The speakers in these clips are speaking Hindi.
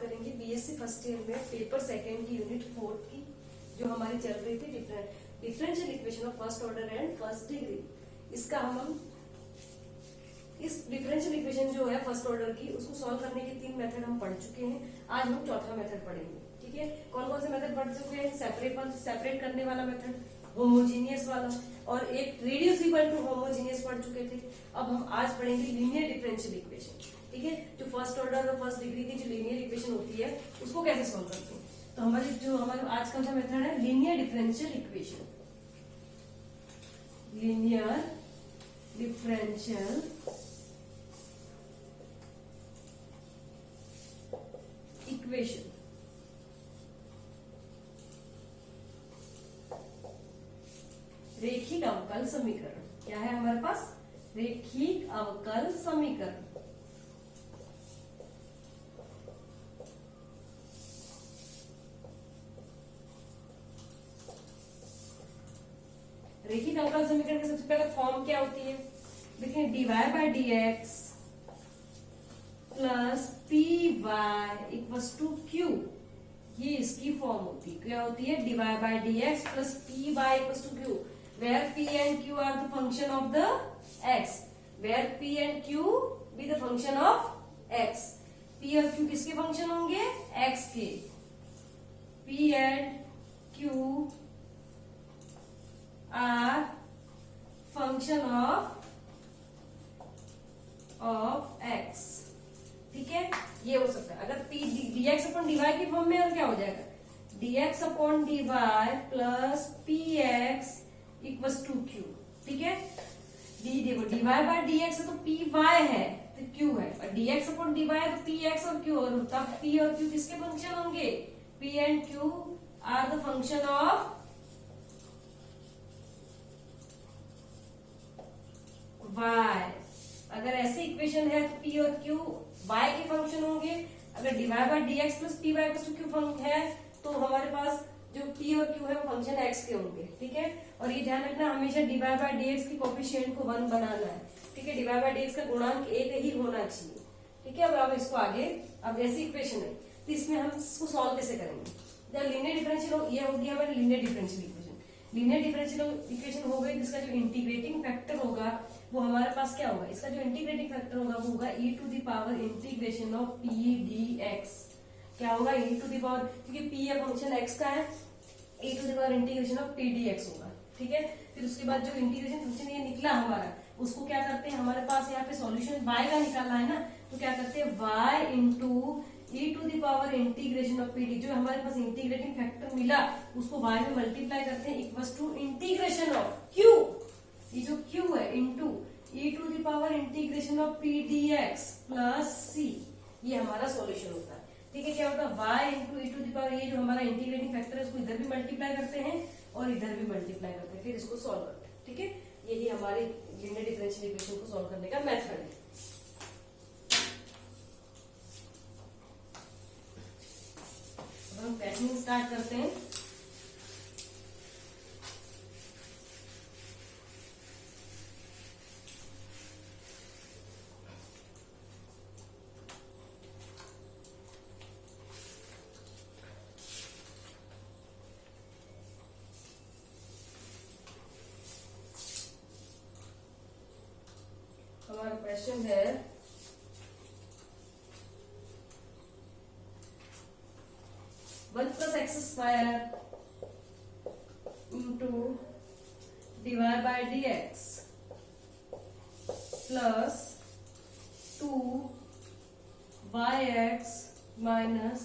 करेंगे बीएससी फर्स्ट ईयर में पेपर सेकेंड की यूनिट 4 की जो हमारी चल रही थी differential equation of first order and first degree. इसका हम इस डिफरेंशियल इक्वेशन जो है फर्स्ट ऑर्डर की उसको सॉल्व करने के 3 मेथड हम पढ़ चुके हैं। आज हम चौथा मेथड पढ़ेंगे। ठीक है, कौन कौन से मेथड पढ़ चुके हैं? सेपरेट करने वाला मेथड, होमोजीनियस वाला और एक रिड्यूसिबल टू होमोजीनियस पढ़ चुके थे। अब हम आज पढ़ेंगे लीनियर डिफरेंशियल इक्वेशन। ठीक है, जो फर्स्ट ऑर्डर और फर्स्ट डिग्री की जो लीनियर इक्वेशन होती है उसको कैसे सॉल्व करते हैं। तो हमारा आज का जो मेथड है linear differential equation. Linear differential equation. रेखिक अवकल समीकरण क्या है हमारे पास? रेखिक अवकल समीकरण। रेखिक अवकल समीकरण की सबसे पहले फॉर्म क्या होती है? देखिए dy by dx plus p y equals to q, ये इसकी फॉर्म होती है। क्या होती है? dy by dx plus p y equals to q, where p and q are the function of the x, where p and q be the function of x। p और q किसके फंक्शन होंगे? x के। p and q are function of x। ठीक है, ये हो सकता है। अगर p dx अपॉन dy की फॉर्म में और क्या हो जाएगा? dx upon dy plus px equals to q। ठीक है, देखो dy बाय dx है तो py है तो q है, और dx अपॉन dy है तो px और q, और तब p और q किसके फंक्शन होंगे? p and q are the function of y। अगर ऐसी इक्वेशन है तो p और q y के फंक्शन होंगे। अगर dy by dx plus py equals to q function है तो हमारे पास जो p और q है वो फंक्शन x के होंगे। ठीक है, और ये ध्यान रखना हमेशा dy बाय dx की कोफिशिएंट को 1 बनाना है। ठीक है, dy बाय dx का गुणांक 1 ही होना चाहिए। ठीक है, अब इसको आगे, अब ऐसी इक्वेशन है तो इसमें हम इसको सॉल्व कैसे करेंगे? जब लीनियर डिफरेंशियल, ये हो गया हमारी linear differential equation. Linear differential equation हो गई जिसका जो इंटीग्रेटिंग फैक्टर होगा वो हमारे पास क्या होगा? इसका जो इंटीग्रेटिंग फैक्टर होगा वो होगा e to the power integration of p dx। क्या होगा? e टू द पावर, क्योंकि p या फंक्शन x का है, e to the power integration of p dx होगा। ठीक है, फिर उसके बाद जो इंटीग्रेशन फंक्शन ये निकला हमारा उसको क्या करते हैं? हमारे पास यहाँ पे सॉल्यूशन y का निकालना है ना, तो क्या करते हैं? y into e to the power integration of p d, जो हमारे पास इंटीग्रेटिंग फैक्टर मिला उसको y में मल्टीप्लाई करते हैं equals to integration of q, ये जो q है into e to the power integration of p dx plus c, ये हमारा सॉल्यूशन होता है। ठीक है, क्या होता है? y into e to the power, ये जो हमारा इंटीग्रेटिंग फैक्टर है उसको इधर भी मल्टीप्लाई करते हैं और इधर भी मल्टीप्लाई करते हैं, फिर इसको सॉल्व करते हैं। ठीक है, यही हमारे लीनियर डिफरेंशियल इक्वेशन को सॉल्व करने का मेथड है। अब हम पैटर्निंग स्टार्ट करते हैं। हमारा क्वेश्चन है 1 plus x square into dy by dx plus 2yx minus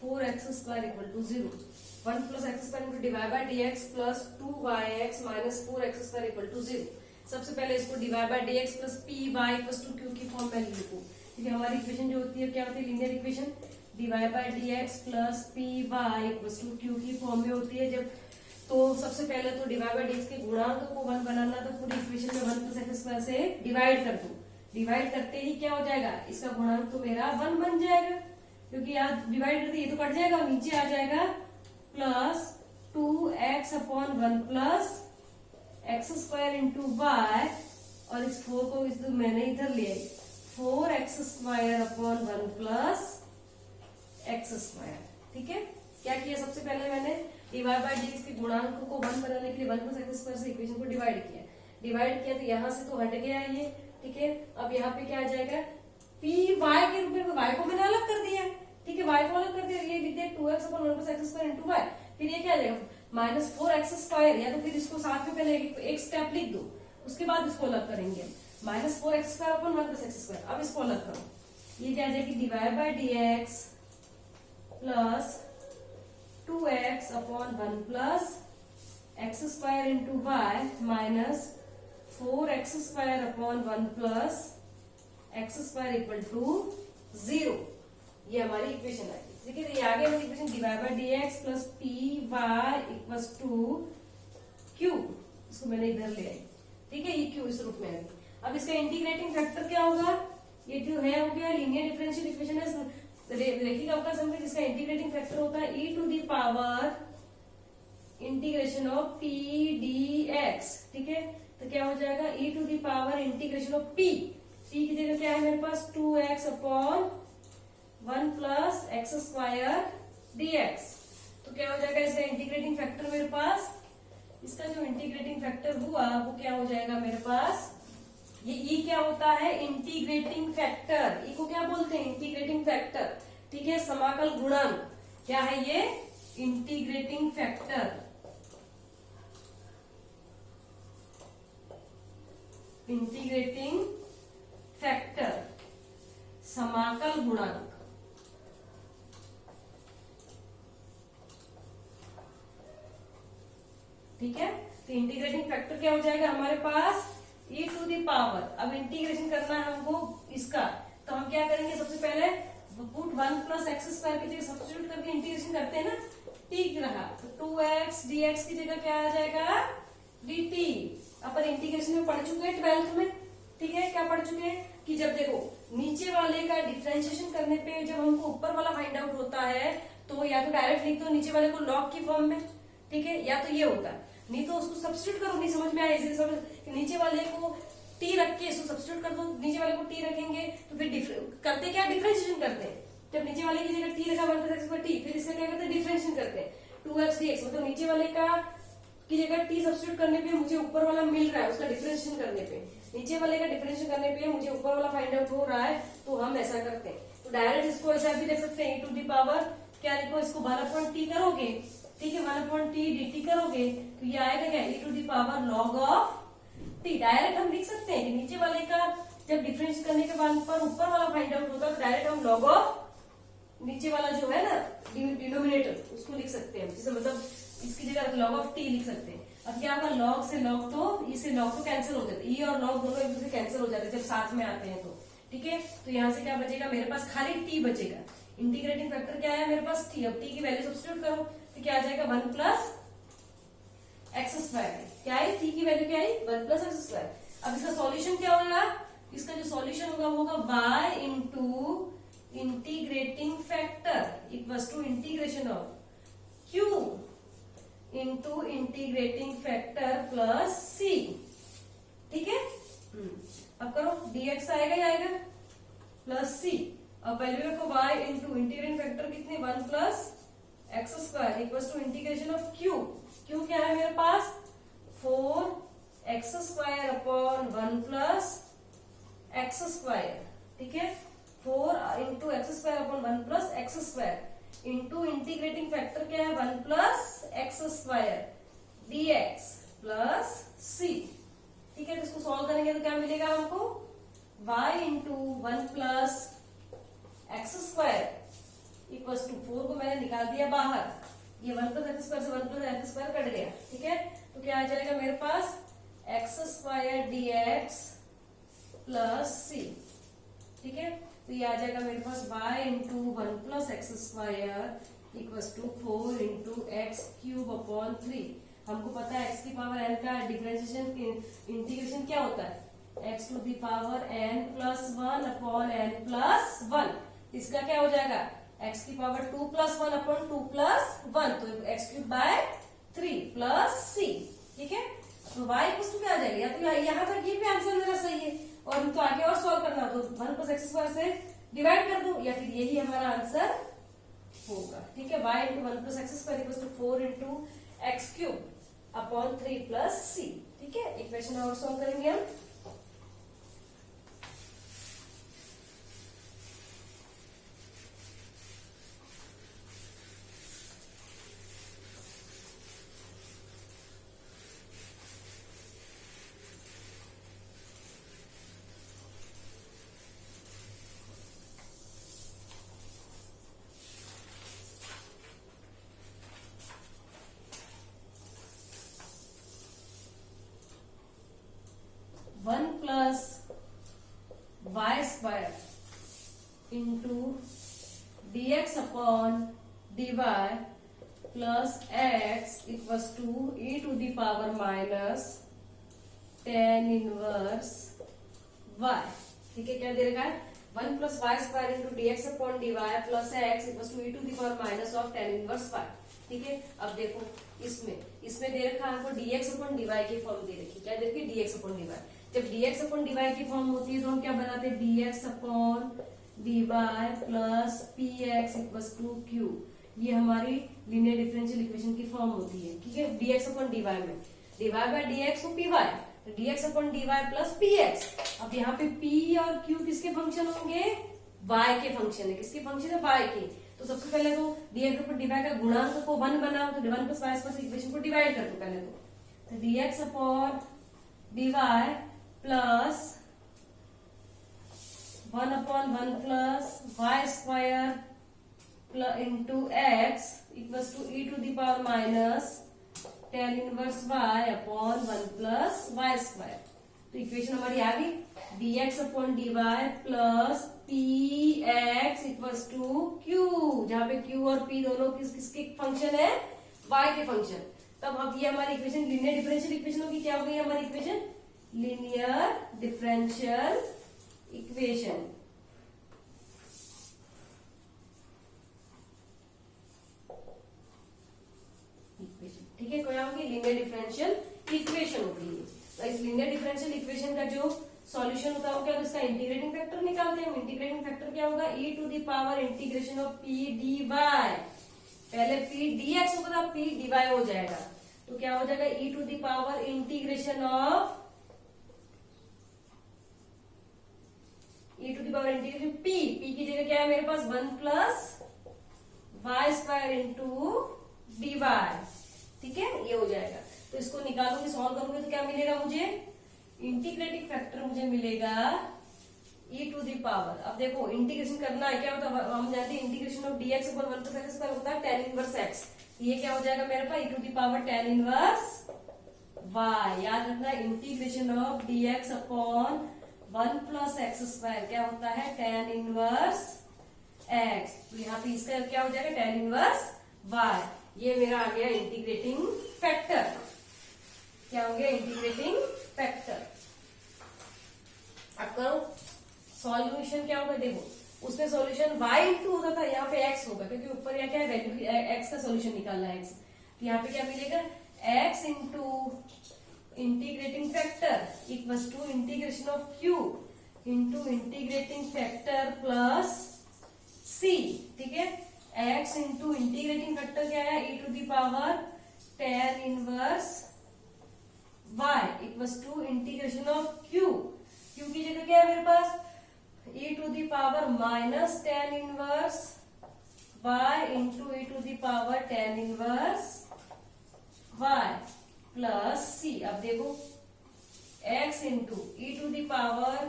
4x square equal to 0। 1 plus x square into dy by dx plus 2yx minus 4x square equal to 0। सबसे पहले इसको dy by dx plus p y equals to q की फॉर्म में लिखो, क्योंकि हमारी इक्वेशन जो होती है क्या होती है? Linear equation dy by dx plus p y equals to q की फॉर्म में होती है। जब तो सबसे पहले तो dy बाय dx के गुणांक को 1 बनाना, तो पूरी इक्वेशन में 1 प्लस एक्स स्क्वायर से डिवाइड कर दो। डिवाइड करते ही क्या हो जाएगा? इसका गुणांक तो मेरा 1 बन जाएगा, क्योंकि यहाँ डिवाइड करते ये तो कट जाएगा, नीचे आ जाएगा plus 2x upon 1 plus x square into y, और इस 4 को मैंने इधर ले आई, 4x square upon 1 plus x square. ठीक है, क्या किया सबसे पहले मैंने डीवाई बाई डी एक्स के गुणांक को 1 बनाने के लिए 1 प्लस एक्स स्क्वायर से इक्वेशन को डिवाइड किया तो यहाँ से तो हट गया ये। ठीक है, अब यहाँ पे क्या आ जाएगा, पी वाई के रूप में वाई को मैंने अलग कर दिया। ठीक है, वाई को अलग कर दिया, ये लिख दिया 2x upon 1 plus x square into y. फिर ये क्या आ जाएगा -4x स्क्वायर, या तो फिर इसको साथ में पहले एक स्टेप लिख दो, उसके बाद इसको अलग करेंगे। -4x square upon 1 plus x square. अब इसको अलग करो, ये क्या आ जाएगी divide by d x plus 2x upon 1 plus x square into y minus 4x square upon 1 plus x square equal to 0। ये हमारी इक्वेशन आई। ठीक है, ये आगे हमारी equation divide by d x plus p y equal to q, इसको मैंने इधर ले आई। ठीक है, ये क्यू इस रूप में आई। अब इसका इंटीग्रेटिंग फैक्टर क्या होगा, ये जो है वो क्या है लीनियर डिफरेंशियल इक्वेशन है, रैखिक अवकल समीकरण जिसका इंटीग्रेटिंग फैक्टर होता है e to the power integration of p d x. ठीक है, तो क्या हो जाएगा e to the power integration of p की जगह क्या है मेरे पास 2x upon 1 plus x square dx। तो क्या हो जाएगा इसका इंटीग्रेटिंग फैक्टर मेरे पास, इसका जो इंटीग्रेटिंग फैक्टर हुआ वो क्या हो जाएगा मेरे पास, ये e क्या होता है इंटीग्रेटिंग फैक्टर, e को क्या बोलते हैं इंटीग्रेटिंग फैक्टर। ठीक है, समाकल गुणांक क्या है ये इंटीग्रेटिंग फैक्टर, इंटीग्रेटिंग फैक्टर समाकल गुणांक। ठीक है, तो इंटीग्रेटिंग फैक्टर क्या हो जाएगा हमारे पास e टू दी पावर। अब इंटीग्रेशन करना है हमको इसका, तो हम क्या करेंगे सबसे पहले पुट 1 प्लस एक्स स्क्वायर की जगह सब्स्टिट्यूट करके इंटीग्रेशन करते हैं ना, ठीक रहा तो 2x dx की जगह क्या आ जाएगा dt। अपन इंटीग्रेशन में पढ़ चुके हैं 12th में। ठीक है, क्या पढ़ चुके हैं कि जब देखो नीचे वाले का डिफरेंशिएशन करने पे जब हमको ऊपर वाला फाइंड आउट होता है तो या तो डायरेक्ट लिख दो नीचे वाले को लॉग की फॉर्म में। ठीक है, या तो ये होता है, नहीं तो उसको सब्स्टिट्यूट करो, नहीं समझ में आया इसे समझ कि नीचे वाले को टी रख के इसको सब्स्टिट्यूट कर दो, नीचे वाले को टी रखेंगे तो फिर करते क्या डिफरेंशिएशन करते हैं, जब नीचे वाले की जगह टी रखा 1 प्लस एक्स पर टी, फिर इसका क्या करते हैं डिफरेंशिएशन करते हैं 2x dx। मतलब नीचे वाले का की जगह टी सब्स्टिट्यूट करने पे मुझे ऊपर वाला मिल रहा है, उसका डिफरेंशिएशन करने पे नीचे वाले का डिफरेंशिएशन करने पे मुझे ऊपर वाला फाइंड आउट हो रहा है, तो हम ऐसा करते हैं। तो डायरेक्ट इसको ऐसा भी लिख सकते हैं e टू दी पावर क्या लिखो, इसको 1/t करोगे। ठीक है, 1/t dt करोगे तो ये आएगा क्या e to the power log of t। Direct हम लिख सकते हैं कि नीचे वाले का जब डिफरेंस करने के बाद पर ऊपर वाला फाइंड आउट होगा तो डायरेक्ट हम log ऑफ नीचे वाला जो है ना डिनोमिनेटर उसको लिख सकते हैं, जैसे मतलब इसकी जगह log ऑफ t लिख सकते हैं। अब क्या होगा log से log तो इससे log तो कैंसिल हो जाता है, e और log दोनों एक दूसरे कैंसिल हो जाते हैं जब साथ में आते हैं तो। ठीक है, तो यहाँ से क्या बचेगा मेरे पास खाली t बचेगा। इंटीग्रेटिंग फैक्टर क्या है मेरे पास t। अब t की वैल्यू सब्स्टिट्यूट करो तो क्या आ जाएगा 1 प्लस एक्स स्क्वायर। क्या है t की वैल्यू क्या है 1 प्लस एक्स स्क्वायर। अब इसका सॉल्यूशन क्या होगा, इसका जो सॉल्यूशन होगा वो होगा y into integrating factor equals to integration of q into integrating factor plus c। ठीक है, अब करो dx आएगा ही आएगा प्लस c। अब वैल्यू रखो y इंटू इंटीग्रेटिंग फैक्टर कितने 1 plus x square equals to integration of q। q क्या है मेरे पास 4x square upon 1 plus x square. ठीक है, 4 into x square upon 1 plus x square into integrating factor क्या है 1 plus x square dx plus c। ठीक है, तो इसको सॉल्व करेंगे तो क्या मिलेगा हमको y into 1 plus x square equals to 4 को मैंने निकाल दिया बाहर, ये 1 प्लस एक्स स्क्वायर से 1 प्लस एक्स स्क्वायर कट गया। ठीक है, तो क्या आ जाएगा मेरे पास x square dx plus c। ठीक है, तो ये आ जाएगा मेरे पास y into 1 plus x square equals to 4 into x cube upon 3। हमको पता है x की पावर n का डिफरेंशिएशन इंटीग्रेशन क्या होता है x to the power n plus 1 upon n plus 1। इसका क्या हो जाएगा x की पावर 2 प्लस 1 अपॉन 2 प्लस 1, तो x cube by 3 plus c। ठीक है, तो y इक्वल्स टू क्या आ जाएगा, या तो यहाँ तक ये भी आंसर मेरा सही है और तो आगे और सॉल्व करना तो 1 प्लस एक्स स्क्वायर से डिवाइड कर दो, या फिर यही हमारा आंसर होगा। ठीक है, y into 1 plus x square equal to 4 into x cube upon 3 plus c. ठीक है, इक्वेशन और सॉल्व करेंगे हम। One plus y square into d x upon d y plus x equals to e to the power minus tan inverse y. ठीक है, क्या दे रखा है? 1 plus y square into d x upon d y plus x equals to e to the power minus of tan inverse y. ठीक है, अब देखो इसमें दे रखा है हमको dx अपॉन dy की फॉर्म दे रखी। क्या दे रखी? dx upon dy। जब dx अपॉन dy की फॉर्म होती है तो हम क्या बनाते हैं? dx upon dy plus px equals to q। ये हमारी लीनियर डिफरेंशियल इक्वेशन की फॉर्म होती है। ठीक है, dx अपॉन dy में dy बाय dx को py, तो dx upon dy plus px। अब यहाँ पे p और q किसके फंक्शन होंगे? y के फंक्शन है। किसके फंक्शन है? y के। तो सबसे पहले तो dx अपॉन dy का गुणांक को 1 बनाओ, तो 1 प्लस y स्क्वायर इक्वेशन को डिवाइड कर दो पहले तो dx upon dy plus 1 upon 1 plus y square into x equals to e to the power minus tan inverse y upon 1 plus y square. तो इक्वेशन हमारी आ गई dx upon dy plus px equals to q, जहां पे q और p दोनों किसके फंक्शन है? y के फंक्शन। तब अब ये हमारी इक्वेशन लीनियर डिफरेंशियल इक्वेशन होगी। क्या हो गई हमारी इक्वेशन? Linear differential equation. ठीक है, क्या होगी? लीनियर डिफरेंशियल इक्वेशन होगी। तो इस लीनियर डिफरेंशियल इक्वेशन का जो सॉल्यूशन होता है क्या? तो इसका इंटीग्रेटिंग फैक्टर निकालते हैं। इंटीग्रेटिंग फैक्टर क्या होगा? e to the power integration of p dy। पहले p dx होगा, तो p dy हो जाएगा। तो क्या हो जाएगा? e to the power integration of p। p की जगह क्या है मेरे पास? 1 plus y square into dy। ठीक है, ये हो जाएगा। तो इसको निकालोगे, सॉल्व करोगे तो क्या मिलेगा मुझे? इंटीग्रेटिंग फैक्टर मुझे मिलेगा e टू दी पावर। अब देखो इंटीग्रेशन करना है, क्या होता है? हम जानते हैं integration of dx upon 1 plus x square होता है tan इनवर्स x। ये क्या हो जाएगा मेरे पास? e to the power tan inverse y। याद रखना, integration of dx upon 1 plus x square क्या होता है? tan inverse x। तो यहाँ पे इसका क्या हो जाएगा? tan inverse y। ये मेरा आ गया इंटीग्रेटिंग फैक्टर। क्या हो गया? Integrating factor. अब करो सॉल्यूशन। क्या होगा? देखो उसमें सॉल्यूशन y इंटू होता था, यहाँ पे x होगा क्योंकि ऊपर या क्या है? वैल्यू x का सॉल्यूशन निकालना है x। तो यहाँ पे क्या मिलेगा? x into integrating factor equals to integration of q into integrating factor plus c। ठीक है, x इंटू इंटीग्रेटिंग फैक्टर क्या है? e to the power tan inverse y equals to integration of q। q की जगह क्या है मेरे पास? e to the power minus tan inverse y into e to the power tan inverse y plus c। अब देखो x into e to the power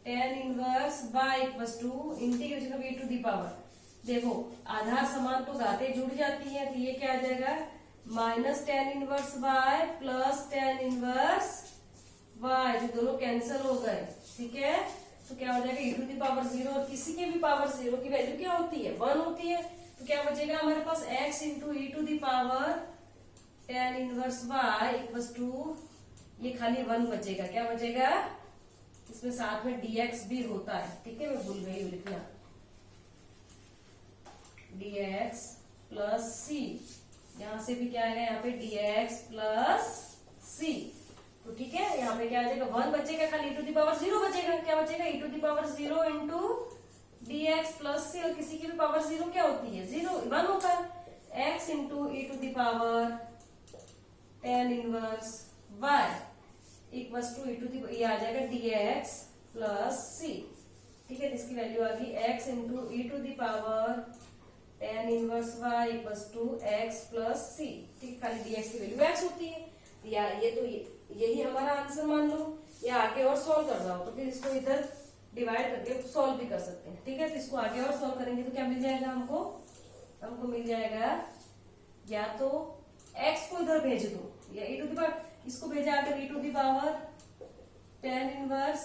tan inverse y equals to integration of e to the power. देखो आधार समान तो घाते जुड़ जाती है, तो ये क्या आ जाएगा? Minus tan inverse y plus tan inverse y, जो दोनों कैंसिल हो गए। ठीक है, तो क्या हो जाएगा? e टू दी पावर 0 और किसी के भी पावर 0 की वैल्यू क्या होती है? 1 होती है। तो क्या बचेगा हमारे पास? x into e to the power tan inverse y equals to ये खाली 1 बचेगा। क्या बचेगा? इसमें साथ में dx भी होता है। ठीक है, मैं भूल गई हूँ लिखना, dx प्लस c। यहां से भी क्या आएगा? यहाँ पे dx प्लस c। तो ठीक है, यहाँ पे क्या आ जाएगा? 1 बचेगा, खाली e टू दी पावर 0 बचेगा। क्या बचेगा? e to the power 0 into dx plus c, और किसी की भी पावर 0 क्या होती है, 0 1 होता है। x into e to the power tan inverse y equals to e to the, ये आ जाएगा dx प्लस सी। ठीक है, इसकी वैल्यू आ गई x into e to the power tan inverse y equals to x plus c. ठीक, खाली dx की वैल्यू x होती है, या ये तो यही हमारा आंसर मान लो, या आगे और सॉल्व कर रहा हो तो फिर इसको इधर डिवाइड करके सॉल्व भी कर सकते हैं। ठीक है, तो इसको आगे और सॉल्व करेंगे तो क्या मिल जाएगा हमको मिल जाएगा, या तो x को इधर भेज दो, या e टू द पावर, इसको भेजा आकर e to the power tan inverse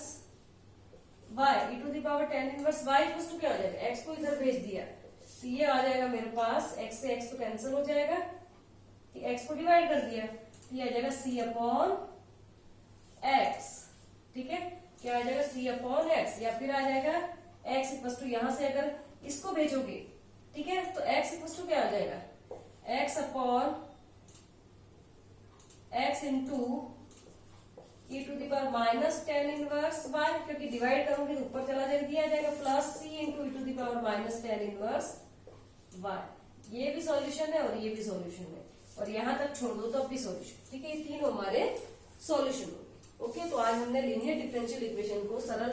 y, e to the power tan inverse y equals to क्या हो जाएगा, x को इधर भेज दिया तो ये आ जाएगा मेरे पास, x से x तो कैंसिल हो जाएगा, x को डिवाइड कर दिया तो ये आ जाएगा c अपॉन x। ठीक है, क्या आ जाएगा c अपॉन x, या फिर आ जाएगा x इक्वल टू, यहां से अगर इसको भेजोगे, ठीक है, तो x इक्वल टू क्या आ जाएगा, x upon x into e to the power minus tan inverse y, क्योंकि डिवाइड करोगे तो ऊपर चला जाएगा, दिया जाएगा plus c into e to the power minus tan inverse y। ये भी सॉल्यूशन है और ये भी सॉल्यूशन है, और यहां तक छोड़ दो तो अब भी सॉल्यूशन। ठीक है, ये तीनों हमारे सॉल्यूशन होंगे। ओके, तो आज हमने लीनियर डिफरेंशियल इक्वेशन को, सरल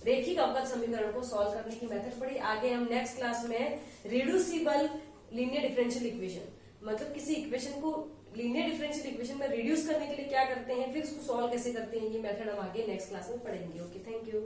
रेखिक अवकल समीकरण को सॉल्व करने की मेथड पढ़ी। आगे हम नेक्स्ट क्लास में रिड्यूसिबल लीनियर डिफरेंशियल इक्वेशन, मतलब किसी इक्वेशन को लीनियर डिफरेंशियल इक्वेशन में रिड्यूस करने के लिए क्या करते हैं, फिर उसको सॉल्व कैसे करते हैं, ये मेथड हम आगे नेक्स्ट क्लास में पढ़ेंगे। Okay, thank you.